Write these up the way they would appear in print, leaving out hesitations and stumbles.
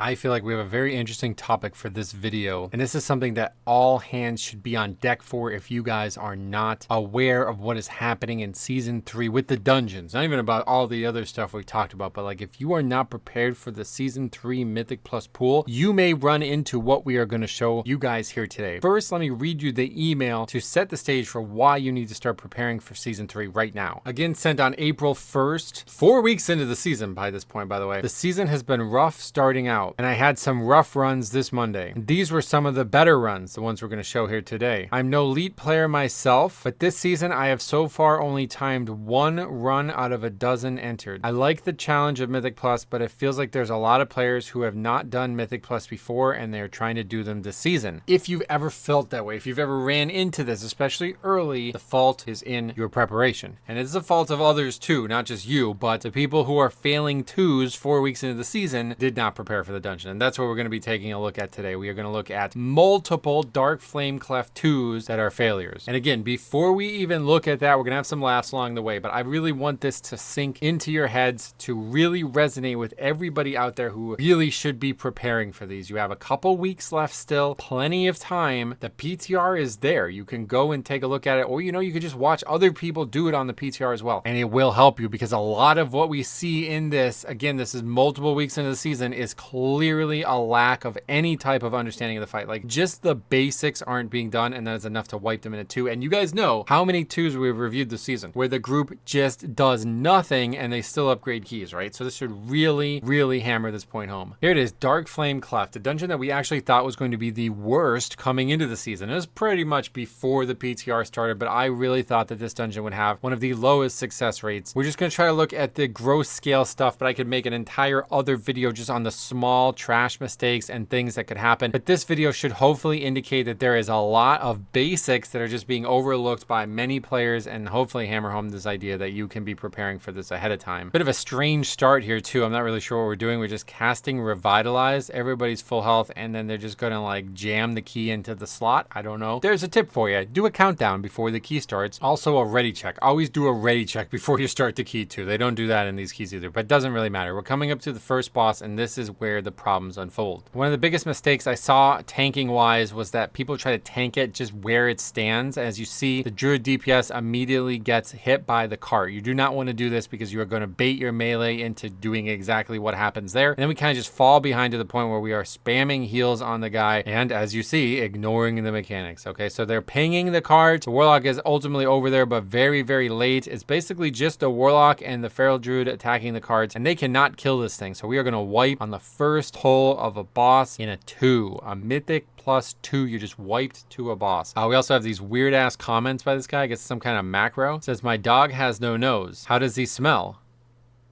I feel like we have a very interesting topic for this video, and this is something that all hands should be on deck for if you guys are not aware of what is happening in Season 3 with the dungeons. Not even about all the other stuff we talked about, but like if you are not prepared for the Season 3 Mythic Plus pool, you may run into what we are going to show you guys here today. First, let me read you the email to set the stage for why you need to start preparing for Season 3 right now. Again, sent on April 1st, 4 weeks into the season by this point, by the way. The season has been rough starting out, and I had some rough runs this Monday. These were some of the better runs, the ones we're going to show here today. I'm no elite player myself, but this season I have so far only timed 1 run out of a dozen entered. I like the challenge of Mythic Plus, but it feels like there's a lot of players who have not done Mythic Plus before and they're trying to do them this season. If you've ever felt that way, if you've ever ran into this, especially early, the fault is in your preparation. And it's the fault of others too, not just you, but the people who are failing twos 4 weeks into the season did not prepare for the dungeon. And that's what we're going to be taking a look at today. We are going to look at multiple Dark Flame Cleft 2s that are failures. And again, before we even look at that, we're going to have some laughs along the way, but I really want this to sink into your heads, to really resonate with everybody out there who really should be preparing for these. You have a couple weeks left still, plenty of time. The PTR is there. You can go and take a look at it, or you could just watch other people do it on the PTR as well. And it will help you because a lot of what we see in this, again, this is multiple weeks into the season, is clearly a lack of any type of understanding of the fight. Like just the basics aren't being done, and that is enough to wipe them in a 2. And you guys know how many 2s we've reviewed this season where the group just does nothing and they still upgrade keys, right? So this should really hammer this point home. Here it is, Dark Flame Cleft, a dungeon that we actually thought was going to be the worst coming into the season. It was pretty much before the PTR started, but I really thought that this dungeon would have one of the lowest success rates. We're just going to try to look at the gross scale stuff, but I could make an entire other video just on the small trash mistakes and things that could happen. But this video should hopefully indicate that there is a lot of basics that are just being overlooked by many players, and hopefully hammer home this idea that you can be preparing for this ahead of time. Bit of a strange start here too. I'm not really sure what we're doing. We're just casting Revitalize. Everybody's full health, and then they're just gonna like jam the key into the slot. I don't know. There's a tip for you. Do a countdown before the key starts. Also a ready check. Always do a ready check before you start the key too. They don't do that in these keys either, but it doesn't really matter. We're coming up to the first boss, and this is where the problems unfold. One of the biggest mistakes I saw tanking wise was that people try to tank it just where it stands. As you see, the Druid DPS immediately gets hit by the cart. You do not want to do this because you are going to bait your melee into doing exactly what happens there. And then we kind of just fall behind to the point where we are spamming heals on the guy, and as you see, ignoring the mechanics. Okay, so they're pinging the cart. The Warlock is ultimately over there, but very late. It's basically just a Warlock and the Feral Druid attacking the carts, and they cannot kill this thing. So we are going to wipe on the first hole of a boss in a 2. A Mythic Plus 2, you just wiped to a boss. We also have these weird ass comments by this guy. I guess some kind of macro. It says, my dog has no nose. How does he smell?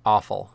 Awful.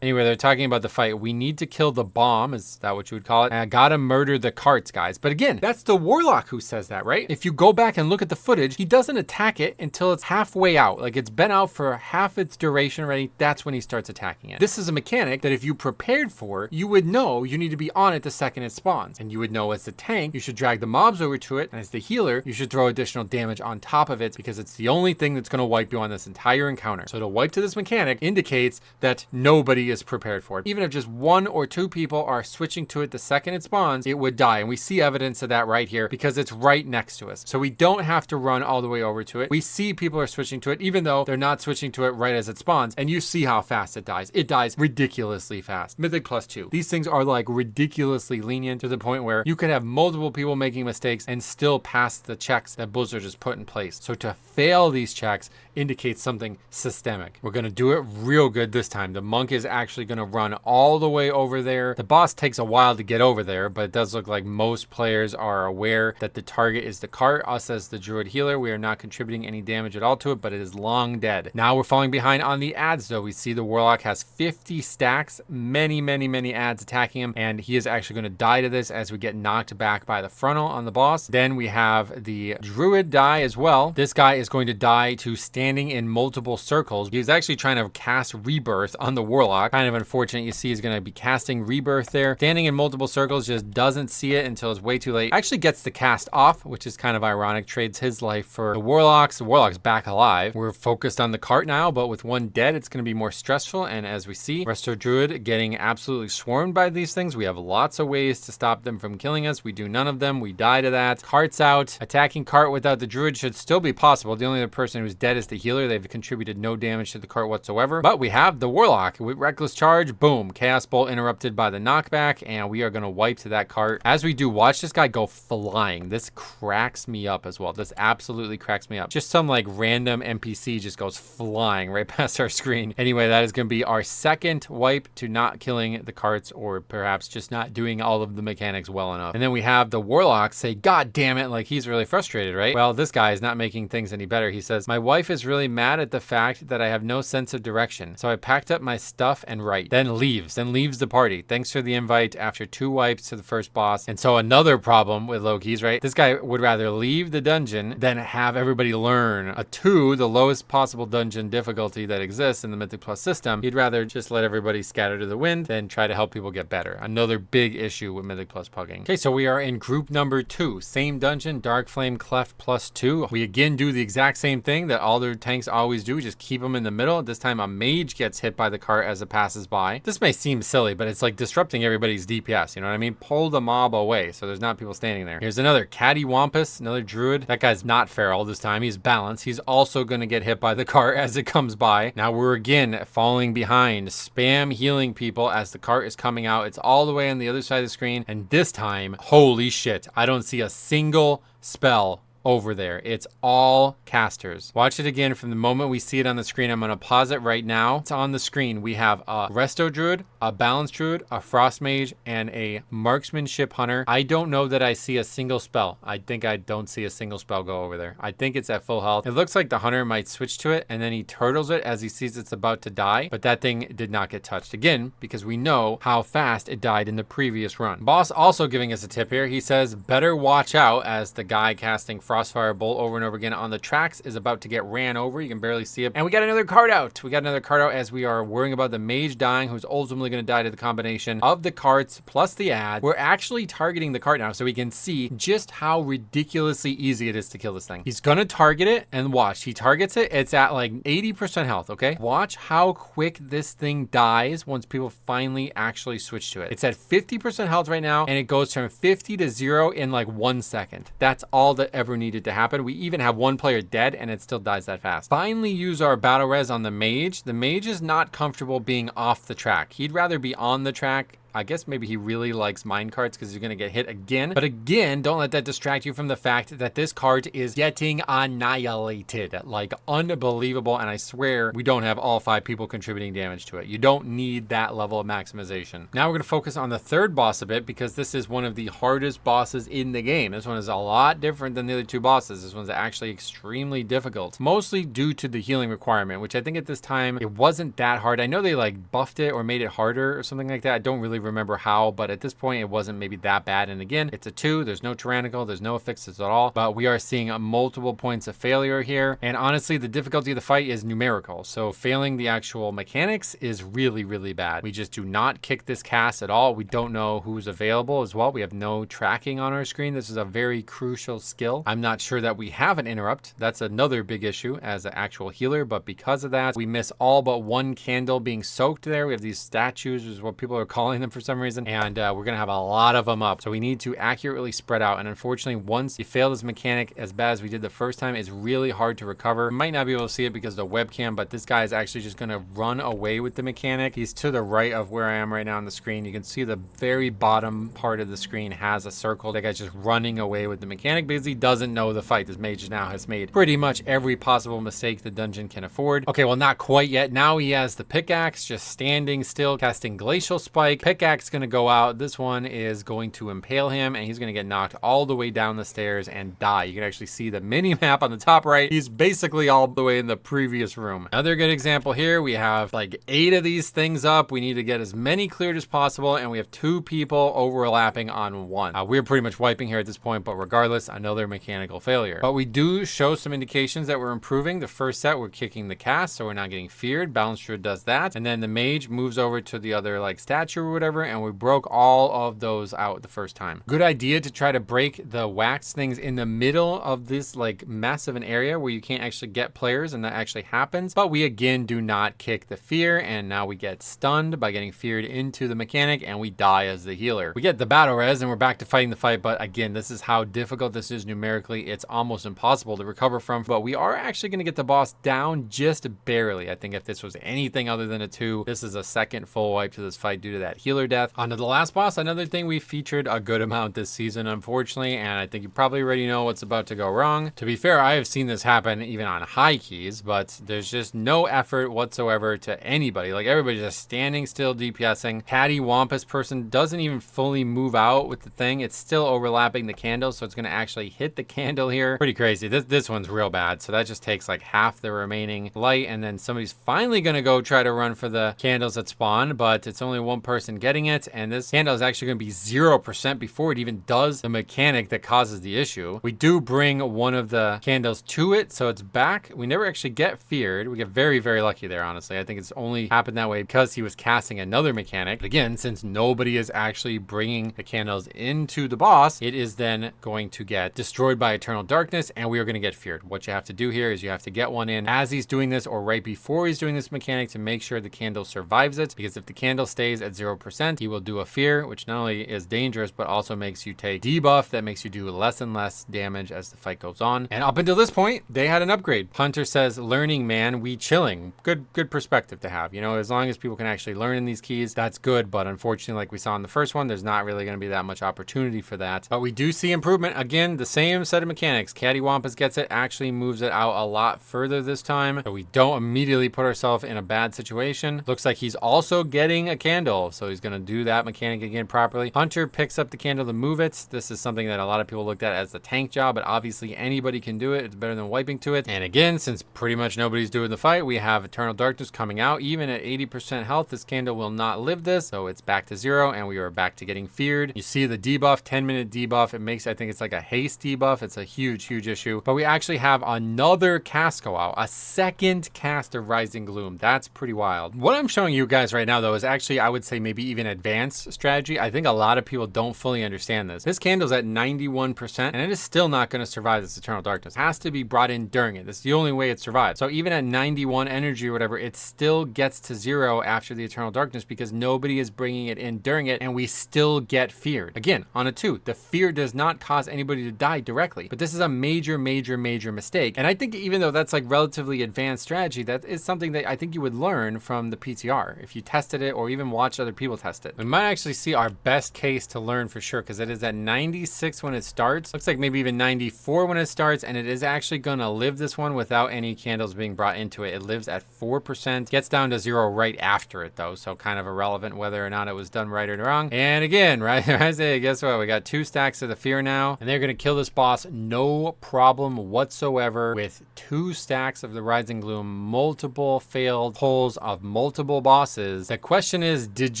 Anyway, they're talking about the fight. We need to kill the bomb. Is that what you would call it? And I gotta murder the carts, guys. But again, that's the Warlock who says that, right? If you go back and look at the footage, he doesn't attack it until it's halfway out. Like it's been out for half its duration already. That's when he starts attacking it. This is a mechanic that if you prepared for, you would know you need to be on it the second it spawns. And you would know as the tank, you should drag the mobs over to it. And as the healer, you should throw additional damage on top of it because it's the only thing that's gonna wipe you on this entire encounter. So to wipe to this mechanic indicates that nobody is prepared for it. Even if just 1 or 2 people are switching to it the second it spawns, it would die. And we see evidence of that right here because it's right next to us. So we don't have to run all the way over to it. We see people are switching to it even though they're not switching to it right as it spawns. And you see how fast it dies. It dies ridiculously fast. Mythic Plus 2. These things are like ridiculously lenient to the point where you could have multiple people making mistakes and still pass the checks that Blizzard has put in place. So to fail these checks indicates something systemic. We're going to do it real good this time. The monk is actually going to run all the way over there. The boss takes a while to get over there, but it does look like most players are aware that the target is the cart. Us as the Druid healer, we are not contributing any damage at all to it, but it is long dead. Now we're falling behind on the adds though. We see the Warlock has 50 stacks, many adds attacking him, and he is actually going to die to this as we get knocked back by the frontal on the boss. Then we have the Druid die as well. This guy is going to die to standing in multiple circles. He's actually trying to cast Rebirth on the Warlock. Warlock. Kind of unfortunate. You see he's going to be casting Rebirth there. Standing in multiple circles, just doesn't see it until it's way too late. Actually gets the cast off, which is kind of ironic. Trades his life for the Warlocks. The Warlock's back alive. We're focused on the cart now, but with one dead, it's going to be more stressful. And as we see, Resto Druid getting absolutely swarmed by these things. We have lots of ways to stop them from killing us. We do none of them. We die to that. Cart's out. Attacking cart without the Druid should still be possible. The only other person who's dead is the healer. They've contributed no damage to the cart whatsoever. But we have the Warlock with Reckless Charge. Boom. Chaos Bolt interrupted by the knockback, and we are going to wipe to that cart. As we do, watch this guy go flying. This cracks me up as well. This absolutely cracks me up. Just some like random NPC just goes flying right past our screen. Anyway, that is going to be our second wipe to not killing the carts, or perhaps just not doing all of the mechanics well enough. And then we have the Warlock say, God damn it, like he's really frustrated, right? Well, this guy is not making things any better. He says, my wife is really mad at the fact that I have no sense of direction. So I packed up my stuff and then leaves the party. Thanks for the invite after 2 wipes to the first boss. And so another problem with Loki's, right? This guy would rather leave the dungeon than have everybody learn a 2, the lowest possible dungeon difficulty that exists in the Mythic Plus system. He'd rather just let everybody scatter to the wind than try to help people get better. Another big issue with Mythic Plus pugging. Okay, so we are in group number 2. Same dungeon, Dark Flame Cleft +2. We again do the exact same thing that all their tanks always do. Just keep them in the middle. This time a mage gets hit by the cart as it passes by. This may seem silly, but it's like disrupting everybody's DPS. You know what I mean? Pull the mob away so there's not people standing there. Here's another Cattywampus, another druid. That guy's not feral this time. He's balanced. He's also going to get hit by the cart as it comes by. Now we're again falling behind. Spam healing people as the cart is coming out. It's all the way on the other side of the screen. And this time, holy shit, I don't see a single spell over there. It's all casters. Watch it again from the moment we see it on the screen. I'm going to pause it right now. It's on the screen. We have a Resto Druid, a Balance Druid, a Frost Mage, and a Marksmanship Hunter. I don't know that I see a single spell. I think I don't see a single spell go over there. I think it's at full health. It looks like the Hunter might switch to it, and then he turtles it as he sees it's about to die, but that thing did not get touched. Again, because we know how fast it died in the previous run. Boss also giving us a tip here. He says, better watch out as the guy casting Frostfire Bolt over and over again on the tracks is about to get ran over. You can barely see it. And we got another card out. We got another card out as we are worrying about the mage dying, who's ultimately going to die to the combination of the carts plus the ad. We're actually targeting the cart now so we can see just how ridiculously easy it is to kill this thing. He's going to target it, and watch. He targets it. It's at like 80% health, okay? Watch how quick this thing dies once people finally actually switch to it. It's at 50% health right now, and it goes from 50 to 0 in like 1 second. That's all that ever needed to happen. We even have 1 player dead, and it still dies that fast. Finally use our battle res on the mage. The mage is not comfortable being off the track. He'd rather be on the track. I guess maybe he really likes mine carts because he's going to get hit again. But again, don't let that distract you from the fact that this cart is getting annihilated. Like unbelievable. And I swear we don't have all 5 people contributing damage to it. You don't need that level of maximization. Now we're going to focus on the third boss a bit because this is one of the hardest bosses in the game. This one is a lot different than the other 2 bosses. This one's actually extremely difficult, mostly due to the healing requirement, which I think at this time it wasn't that hard. I know they like buffed it or made it harder or something like that. I don't really remember how, but at this point it wasn't maybe that bad. And again, it's a 2. There's no tyrannical, there's no affixes at all, but we are seeing multiple points of failure here. And honestly, the difficulty of the fight is numerical, so failing the actual mechanics is really, really bad. We just do not kick this cast at all. We don't know who's available as well. We have no tracking on our screen. This is a very crucial skill. I'm not sure that we have an interrupt. That's another big issue as an actual healer, but because of that, we miss all but 1 candle being soaked there. We have these statues, is what people are calling them for some reason, and we're gonna have a lot of them up, so we need to accurately spread out. And unfortunately, once you fail this mechanic as bad as we did the first time, it's really hard to recover. You might not be able to see it because of the webcam, but this guy is actually just gonna run away with the mechanic. He's to the right of where I am right now on the screen. You can see the very bottom part of the screen has a circle. That guy's just running away with the mechanic because he doesn't know the fight. This mage now has made pretty much every possible mistake the dungeon can afford. Okay, well, not quite yet. Now he has the pickaxe, just standing still, casting Glacial Spike, pickaxe is going to go out. This one is going to impale him, and he's going to get knocked all the way down the stairs and die. You can actually see the mini map on the top right. He's basically all the way in the previous room. Another good example here, we have like 8 of these things up. We need to get as many cleared as possible, and we have 2 people overlapping on 1. We're pretty much wiping here at this point, but regardless, another mechanical failure. But we do show some indications that we're improving. The first set, we're kicking the cast, so we're not getting feared. Balance Druid does that, and then the mage moves over to the other like statue or whatever, and we broke all of those out the first time. Good idea to try to break the wax things in the middle of this like mess of an area where you can't actually get players, and that actually happens. But we again do not kick the fear, and now we get stunned by getting feared into the mechanic, and we die as the healer. We get the battle res, and we're back to fighting the fight, but again, this is how difficult this is numerically. It's almost impossible to recover from, but we are actually going to get the boss down just barely. I think if this was anything other than a 2, this is a second full wipe to this fight due to that healer death. On to the last boss, another thing we featured a good amount this season, unfortunately, and I think you probably already know what's about to go wrong. To be fair, I have seen this happen even on high keys, but there's just no effort whatsoever to anybody. Like, everybody's just standing still DPSing. Patty Wampus person doesn't even fully move out with the thing. It's still overlapping the candle, so it's going to actually hit the candle here. Pretty crazy. This one's real bad, so that just takes like half the remaining light, and then somebody's finally going to go try to run for the candles that spawn, but it's only one person getting it, and this candle is actually going to be 0% before it even does the mechanic that causes the issue. We do bring one of the candles to it, so it's back. We never actually get feared. We get very, very lucky there, honestly. I think it's only happened that way because he was casting another mechanic. But again, since nobody is actually bringing the candles into the boss, it is then going to get destroyed by Eternal Darkness, and we are going to get feared. What you have to do here is you have to get one in as he's doing this or right before he's doing this mechanic to make sure the candle survives it, because if the candle stays at 0%, he will do a fear, which not only is dangerous, but also makes you take debuff that makes you do less and less damage as the fight goes on. And up until this point, they had an upgrade. Hunter says, learning man, we chilling. Good perspective to have. You know, as long as people can actually learn in these keys, that's good. But unfortunately, like we saw in the first one, there's not really going to be that much opportunity for that. But we do see improvement. Again, the same set of mechanics. Cattywampus gets it, actually moves it out a lot further this time, so we don't immediately put ourselves in a bad situation. Looks like he's also getting a candle, so he's going to do that mechanic again properly. Hunter picks up the candle to move it. This is something that a lot of people looked at as the tank job, but obviously anybody can do it. It's better than wiping to it. And again, since pretty much nobody's doing the fight, we have Eternal Darkness coming out. Even at 80% health, this candle will not live this, so it's back to 0, and we are back to getting feared. You see the debuff, 10-minute debuff. It makes, I think it's like a haste debuff. It's a huge issue. But we actually have another cast go out, a second cast of Rising Gloom. That's pretty wild. What I'm showing you guys right now, though, is actually, I would say, maybe even advanced strategy. I think a lot of people don't fully understand this. This candle's at 91%, and it is still not going to survive this Eternal Darkness. It has to be brought in during it. That's the only way it survives. So even at 91 energy or whatever, it still gets to 0 after the Eternal Darkness because nobody is bringing it in during it, and we still get feared. Again, on a 2, the fear does not cause anybody to die directly, but this is a major mistake. And I think even though that's like relatively advanced strategy, that is something that I think you would learn from the PTR if you tested it or even watched other people test it. We might actually see our best case to learn for sure, because it is at 96 when it starts. Looks like maybe even 94 when it starts, and it is actually gonna live this one without any candles being brought into it. It lives at 4%, gets down to 0 right after it though, so kind of irrelevant whether or not it was done right or wrong. And again, right, guess what? We got 2 stacks of the fear now, and they're gonna kill this boss no problem whatsoever with 2 stacks of the Rising Gloom, multiple failed pulls of multiple bosses. The question is, did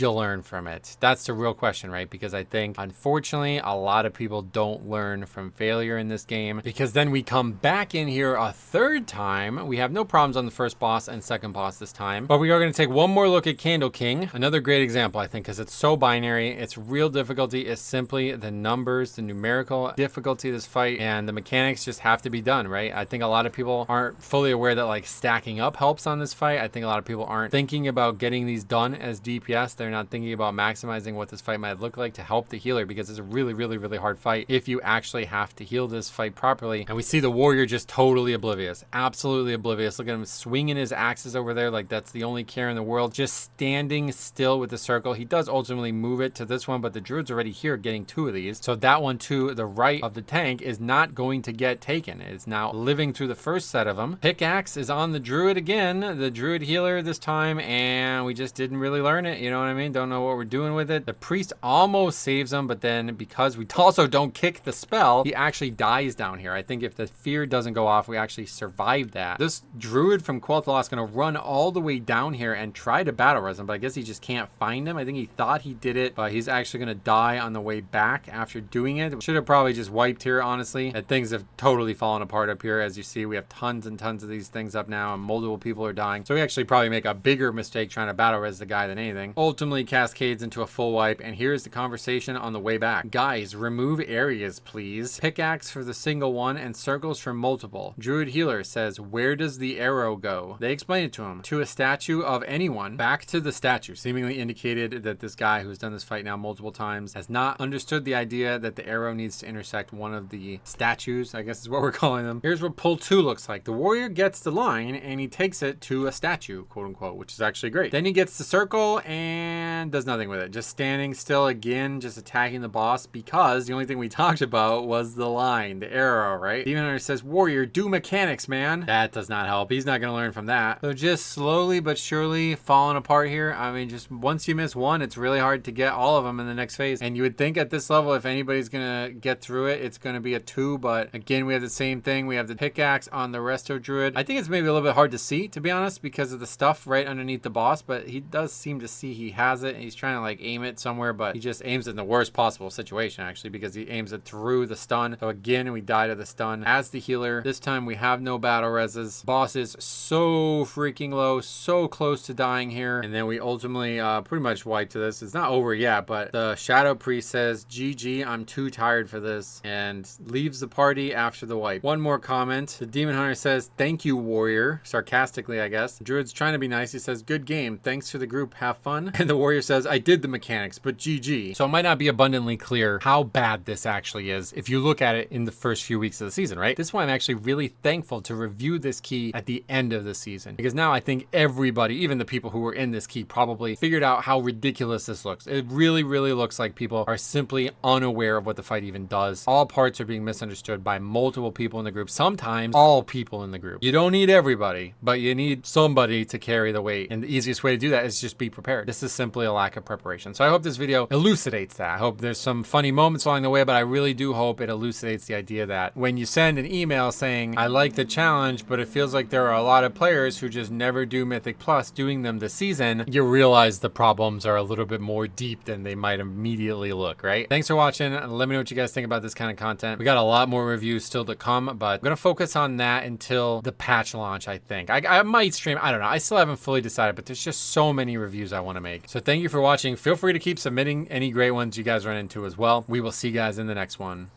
you learn from it? That's the real question, right? Because I think, unfortunately, a lot of people don't learn from failure in this game, because then we come back in here a 3rd time. We have no problems on the first boss and second boss this time, but we are going to take one more look at Candle King. Another great example, I think, because it's so binary. Its real difficulty is simply the numbers, the numerical difficulty of this fight, and the mechanics just have to be done, right? I think a lot of people aren't fully aware that like stacking up helps on this fight. I think a lot of people aren't thinking about getting these done as DPS. They're not thinking about maximizing what this fight might look like to help the healer, because it's a really hard fight if you actually have to heal this fight properly. And we see the warrior just totally oblivious, absolutely oblivious. Look at him swinging his axes over there like that's the only care in the world, just standing still with the circle. He does ultimately move it to this one, but the druid's already here getting 2 of these, so that one to the right of the tank is not going to get taken. It's now living through the first set of them. Pickaxe is on the druid again, the druid healer this time, and we just didn't really learn it, you know what I mean? Don't know what we're doing with it. The priest almost saves him, but then because we also don't kick the spell, he actually dies down here. I think if the fear doesn't go off, we actually survive that. This druid from Quel'Thalas is going to run all the way down here and try to battle res him, but I guess he just can't find him. I think he thought he did it, but he's actually going to die on the way back after doing it. Should have probably just wiped here, honestly. And things have totally fallen apart up here. As you see, we have tons and tons of these things up now, and multiple people are dying. So we actually probably make a bigger mistake trying to battle res the guy than anything. Ultimately cascades into a full wipe, and here's the conversation on the way back. Guys, remove areas, please. Pickaxe for the single one and circles for multiple. Druid Healer says, where does the arrow go? They explain it to him. To a statue of anyone. Back to the statue. Seemingly indicated that this guy who's done this fight now multiple times has not understood the idea that the arrow needs to intersect one of the statues, I guess is what we're calling them. Here's what pull 2 looks like. The warrior gets the line and he takes it to a statue, quote unquote, which is actually great. Then he gets the circle and does nothing with it. Just standing still again, just attacking the boss, because the only thing we talked about was the line, the arrow, right? Demon Hunter says, warrior, do mechanics, man. That does not help. He's not going to learn from that. So just slowly but surely falling apart here. I mean, just once you miss one, it's really hard to get all of them in the next phase. And you would think at this level, if anybody's going to get through it, it's going to be a 2. But again, we have the same thing. We have the pickaxe on the Resto Druid. I think it's maybe a little bit hard to see, to be honest, because of the stuff right underneath the boss. But he does seem to see he has it. And he's trying to like aim it somewhere, but he just aims it in the worst possible situation, actually, because he aims it through the stun. So again, we die to the stun. As the healer, this time we have no battle reses. Boss is so freaking low, so close to dying here. And then we ultimately pretty much wipe to this. It's not over yet, but the Shadow Priest says, GG, I'm too tired for this, and leaves the party after the wipe. One more comment. The Demon Hunter says, thank you, warrior. Sarcastically, I guess. The Druid's trying to be nice. He says, good game. Thanks for the group. Have fun. And the warrior says, I did the mechanics, but GG. So it might not be abundantly clear how bad this actually is if you look at it in the first few weeks of the season, right? This is why I'm actually really thankful to review this key at the end of the season, because now I think everybody, even the people who were in this key, probably figured out how ridiculous this looks. It really, really looks like people are simply unaware of what the fight even does. All parts are being misunderstood by multiple people in the group, sometimes all people in the group. You don't need everybody, but you need somebody to carry the weight. And the easiest way to do that is just be prepared. This is simply a lack of preparation. So I hope this video elucidates that. I hope there's some funny moments along the way, but I really do hope it elucidates the idea that when you send an email saying, I like the challenge, but it feels like there are a lot of players who just never do Mythic Plus doing them this season, you realize the problems are a little bit more deep than they might immediately look, right? Thanks for watching. Let me know what you guys think about this kind of content. We got a lot more reviews still to come, but I'm going to focus on that until the patch launch, I think. I might stream, I don't know. I still haven't fully decided, but there's just so many reviews I want to make. So thank you for watching. Feel free to keep submitting any great ones you guys run into as well. We will see you guys in the next one.